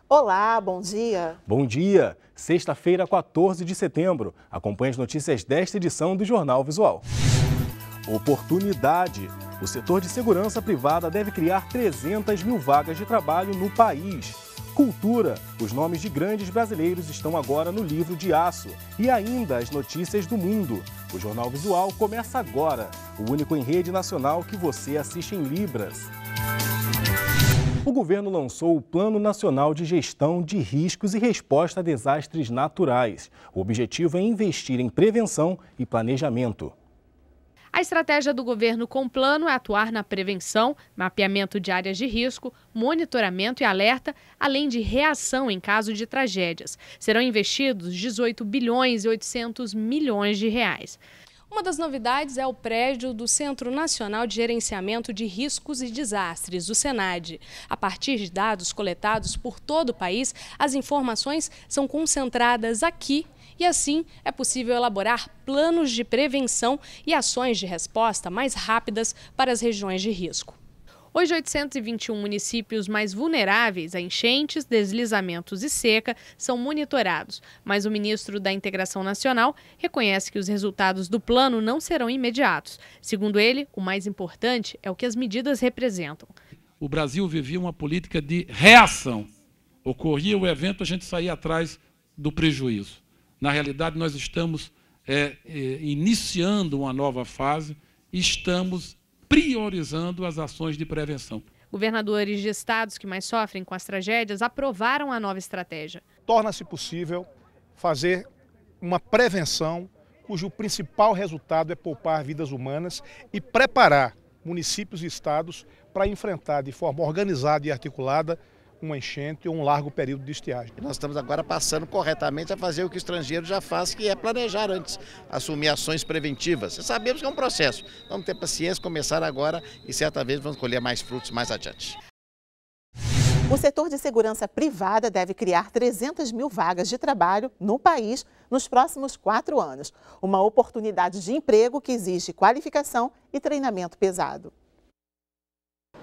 Olá, bom dia. Bom dia! Sexta-feira, 14 de setembro. Acompanhe as notícias desta edição do Jornal Visual. Oportunidade. O setor de segurança privada deve criar 300 mil vagas de trabalho no país. Cultura. Os nomes de grandes brasileiros estão agora no livro de aço. E ainda as notícias do mundo. O Jornal Visual começa agora. O único em rede nacional que você assiste em Libras. O governo lançou o Plano Nacional de Gestão de Riscos e Resposta a Desastres Naturais. O objetivo é investir em prevenção e planejamento. A estratégia do governo com o plano é atuar na prevenção, mapeamento de áreas de risco, monitoramento e alerta, além de reação em caso de tragédias. Serão investidos 18 bilhões e 800 milhões de reais. Uma das novidades é o prédio do Centro Nacional de Gerenciamento de Riscos e Desastres, o SENAD. A partir de dados coletados por todo o país, as informações são concentradas aqui e assim é possível elaborar planos de prevenção e ações de resposta mais rápidas para as regiões de risco. Hoje, 821 municípios mais vulneráveis a enchentes, deslizamentos e seca são monitorados. Mas o ministro da Integração Nacional reconhece que os resultados do plano não serão imediatos. Segundo ele, o mais importante é o que as medidas representam. O Brasil vivia uma política de reação. Ocorria o evento, a gente saía atrás do prejuízo. Na realidade, nós estamos iniciando uma nova fase e estamos priorizando as ações de prevenção. Governadores de estados que mais sofrem com as tragédias aprovaram a nova estratégia. Torna-se possível fazer uma prevenção cujo principal resultado é poupar vidas humanas e preparar municípios e estados para enfrentar de forma organizada e articulada uma enchente ou um largo período de estiagem. Nós estamos agora passando corretamente a fazer o que o estrangeiro já faz, que é planejar antes, assumir ações preventivas. Sabemos que é um processo, vamos ter paciência, começar agora e certa vez vamos colher mais frutos mais adiante. O setor de segurança privada deve criar 300 mil vagas de trabalho no país nos próximos 4 anos. Uma oportunidade de emprego que exige qualificação e treinamento pesado.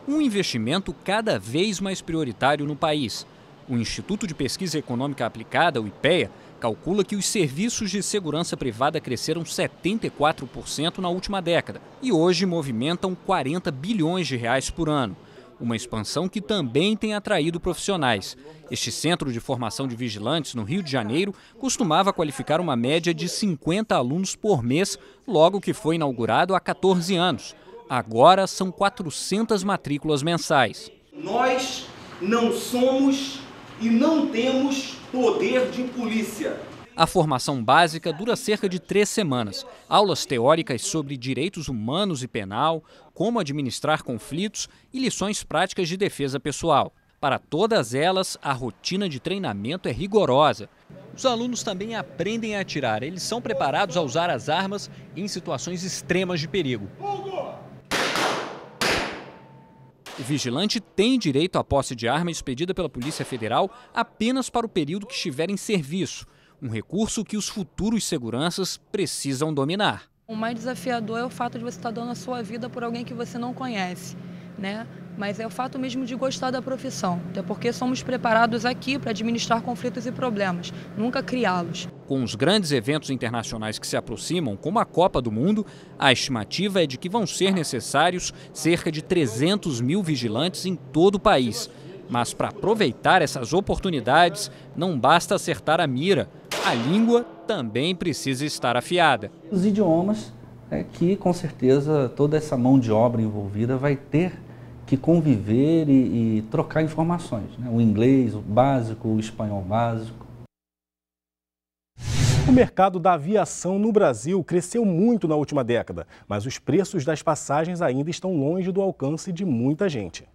Um investimento cada vez mais prioritário no país. O Instituto de Pesquisa Econômica Aplicada, o IPEA, calcula que os serviços de segurança privada cresceram 74% na última década e hoje movimentam 40 bilhões de reais por ano. Uma expansão que também tem atraído profissionais. Este centro de formação de vigilantes no Rio de Janeiro costumava qualificar uma média de 50 alunos por mês, logo que foi inaugurado há 14 anos. Agora são 400 matrículas mensais. Nós não somos e não temos poder de polícia. A formação básica dura cerca de 3 semanas. Aulas teóricas sobre direitos humanos e penal, como administrar conflitos e lições práticas de defesa pessoal. Para todas elas, a rotina de treinamento é rigorosa. Os alunos também aprendem a atirar. Eles são preparados a usar as armas em situações extremas de perigo. O vigilante tem direito à posse de arma expedida pela Polícia Federal apenas para o período que estiver em serviço, um recurso que os futuros seguranças precisam dominar. O mais desafiador é o fato de você estar dando a sua vida por alguém que você não conhece, né? Mas é o fato mesmo de gostar da profissão, até porque somos preparados aqui para administrar conflitos e problemas, nunca criá-los. Com os grandes eventos internacionais que se aproximam, como a Copa do Mundo, a estimativa é de que vão ser necessários cerca de 300 mil vigilantes em todo o país. Mas para aproveitar essas oportunidades, não basta acertar a mira. A língua também precisa estar afiada. Os idiomas é que, com certeza, toda essa mão de obra envolvida vai ter que conviver e trocar informações, né? O inglês o básico, o espanhol básico. O mercado da aviação no Brasil cresceu muito na última década, mas os preços das passagens ainda estão longe do alcance de muita gente.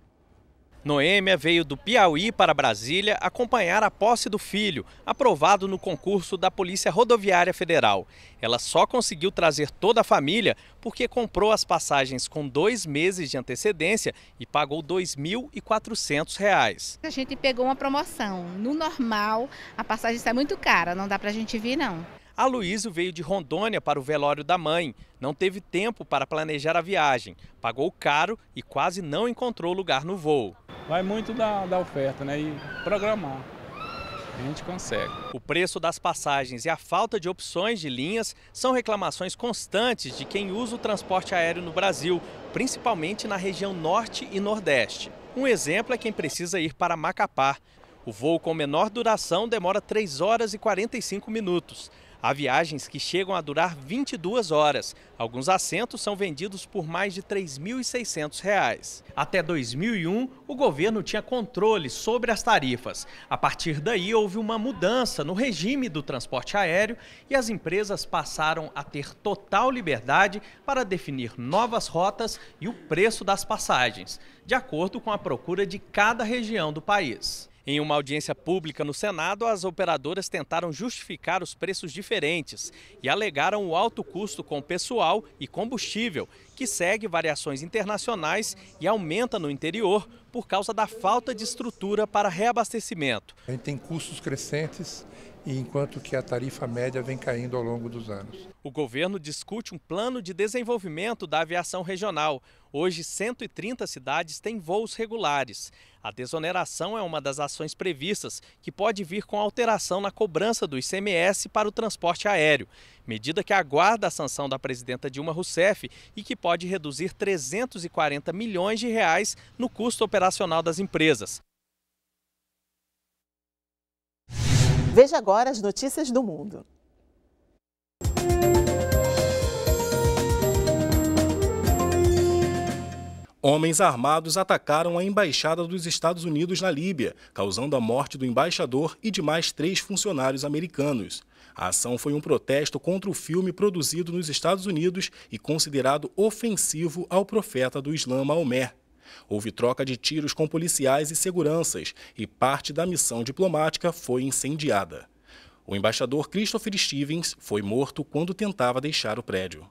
Noêmia veio do Piauí para Brasília acompanhar a posse do filho, aprovado no concurso da Polícia Rodoviária Federal. Ela só conseguiu trazer toda a família porque comprou as passagens com 2 meses de antecedência e pagou R$ 2.400. A gente pegou uma promoção. No normal, a passagem está muito cara, não dá para a gente vir não. Aloísio veio de Rondônia para o velório da mãe. Não teve tempo para planejar a viagem. Pagou caro e quase não encontrou lugar no voo. Vai muito da oferta, né? E programar. a gente consegue. O preço das passagens e a falta de opções de linhas são reclamações constantes de quem usa o transporte aéreo no Brasil, principalmente na região norte e nordeste. Um exemplo é quem precisa ir para Macapá. O voo com menor duração demora 3 horas e 45 minutos. Há viagens que chegam a durar 22 horas. Alguns assentos são vendidos por mais de R$ 3.600. Até 2001, o governo tinha controle sobre as tarifas. A partir daí, houve uma mudança no regime do transporte aéreo e as empresas passaram a ter total liberdade para definir novas rotas e o preço das passagens, de acordo com a procura de cada região do país. Em uma audiência pública no Senado, as operadoras tentaram justificar os preços diferentes e alegaram o alto custo com pessoal e combustível, que segue variações internacionais e aumenta no interior por causa da falta de estrutura para reabastecimento. A gente tem custos crescentes, enquanto que a tarifa média vem caindo ao longo dos anos. O governo discute um plano de desenvolvimento da aviação regional. Hoje, 130 cidades têm voos regulares. A desoneração é uma das ações previstas, que pode vir com alteração na cobrança do ICMS para o transporte aéreo, medida que aguarda a sanção da presidenta Dilma Rousseff e que pode reduzir 340 milhões de reais no custo operacional das empresas. Veja agora as notícias do mundo. Homens armados atacaram a embaixada dos Estados Unidos na Líbia, causando a morte do embaixador e de mais 3 funcionários americanos. A ação foi um protesto contra o filme produzido nos Estados Unidos e considerado ofensivo ao profeta do Islã, Maomé. Houve troca de tiros com policiais e seguranças e parte da missão diplomática foi incendiada. O embaixador Christopher Stevens foi morto quando tentava deixar o prédio.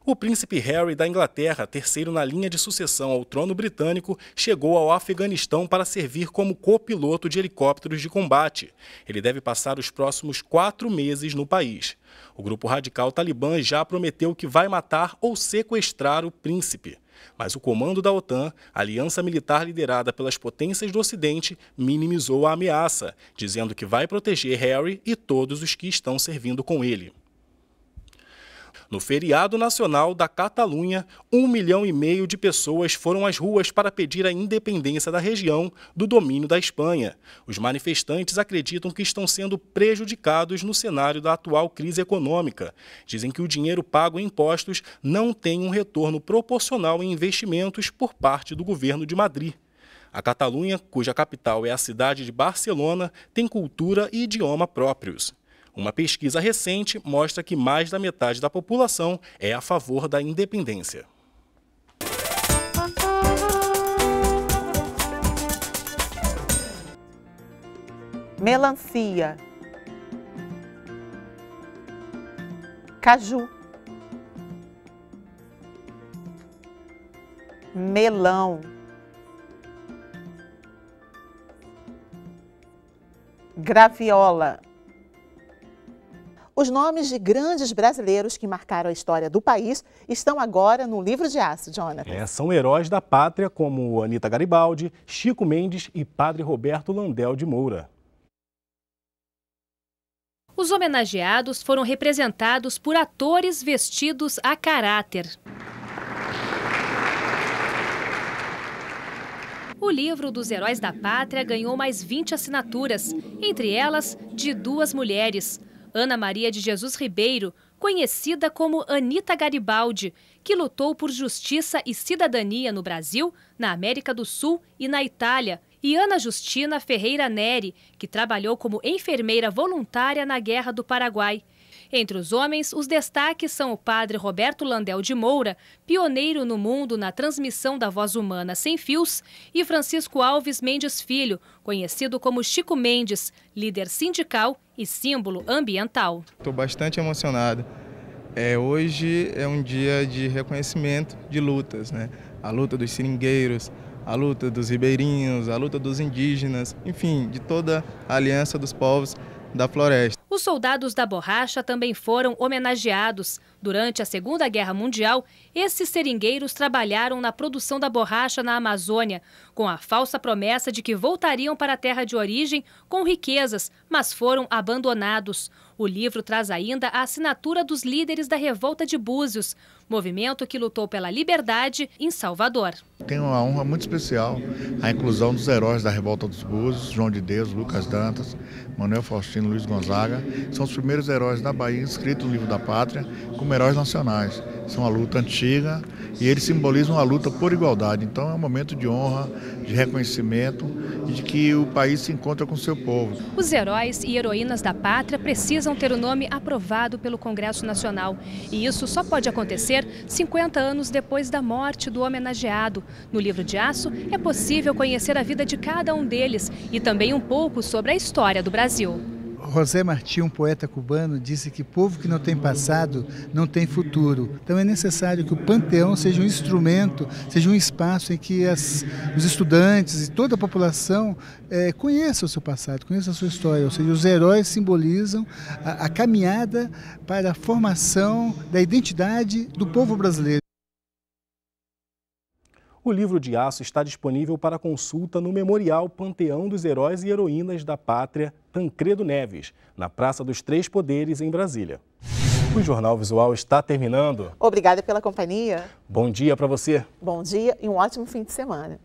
O príncipe Harry da Inglaterra, terceiro na linha de sucessão ao trono britânico, chegou ao Afeganistão para servir como copiloto de helicópteros de combate. Ele deve passar os próximos 4 meses no país. O grupo radical Talibã já prometeu que vai matar ou sequestrar o príncipe. Mas o comando da OTAN, a aliança militar liderada pelas potências do Ocidente, minimizou a ameaça, dizendo que vai proteger Harry e todos os que estão servindo com ele. No feriado nacional da Catalunha, 1,5 milhão de pessoas foram às ruas para pedir a independência da região do domínio da Espanha. Os manifestantes acreditam que estão sendo prejudicados no cenário da atual crise econômica. Dizem que o dinheiro pago em impostos não tem um retorno proporcional em investimentos por parte do governo de Madrid. A Catalunha, cuja capital é a cidade de Barcelona, tem cultura e idioma próprios. Uma pesquisa recente mostra que mais da metade da população é a favor da independência. Melancia, caju, melão, graviola. Os nomes de grandes brasileiros que marcaram a história do país estão agora no livro de aço, Jonathan. São heróis da pátria como Anita Garibaldi, Chico Mendes e Padre Roberto Landel de Moura. Os homenageados foram representados por atores vestidos a caráter. O livro dos Heróis da Pátria ganhou mais 20 assinaturas, entre elas de 2 mulheres. Ana Maria de Jesus Ribeiro, conhecida como Anita Garibaldi, que lutou por justiça e cidadania no Brasil, na América do Sul e na Itália, e Ana Justina Ferreira Neri, que trabalhou como enfermeira voluntária na Guerra do Paraguai. Entre os homens, os destaques são o padre Roberto Landel de Moura, pioneiro no mundo na transmissão da voz humana sem fios, e Francisco Alves Mendes Filho, conhecido como Chico Mendes, líder sindical e símbolo ambiental. Estou bastante emocionado. Hoje é um dia de reconhecimento de lutas, né? A luta dos seringueiros, a luta dos ribeirinhos, a luta dos indígenas, enfim, de toda a aliança dos povos da floresta. Os soldados da borracha também foram homenageados. Durante a Segunda Guerra Mundial, esses seringueiros trabalharam na produção da borracha na Amazônia, com a falsa promessa de que voltariam para a terra de origem com riquezas, mas foram abandonados. O livro traz ainda a assinatura dos líderes da Revolta de Búzios, movimento que lutou pela liberdade em Salvador. Tem uma honra muito especial a inclusão dos heróis da Revolta dos Búzios, João de Deus, Lucas Dantas, Manuel Faustino, Luiz Gonzaga. São os primeiros heróis da Bahia inscritos no livro da Pátria como heróis nacionais. São uma luta antiga e eles simbolizam a luta por igualdade. Então é um momento de honra, de reconhecimento e de que o país se encontra com o seu povo. Os heróis e heroínas da pátria precisam ter o nome aprovado pelo Congresso Nacional. E isso só pode acontecer 50 anos depois da morte do homenageado. No livro de Aço, é possível conhecer a vida de cada um deles e também um pouco sobre a história do Brasil. José Martí, um poeta cubano, disse que povo que não tem passado não tem futuro. Então é necessário que o Panteão seja um instrumento, seja um espaço em que os estudantes e toda a população conheça o seu passado, conheça a sua história. Ou seja, os heróis simbolizam a caminhada para a formação da identidade do povo brasileiro. O livro de Aço está disponível para consulta no Memorial Panteão dos Heróis e Heroínas da Pátria Tancredo Neves, na Praça dos Três Poderes, em Brasília. O Jornal Visual está terminando. Obrigada pela companhia. Bom dia para você. Bom dia e um ótimo fim de semana.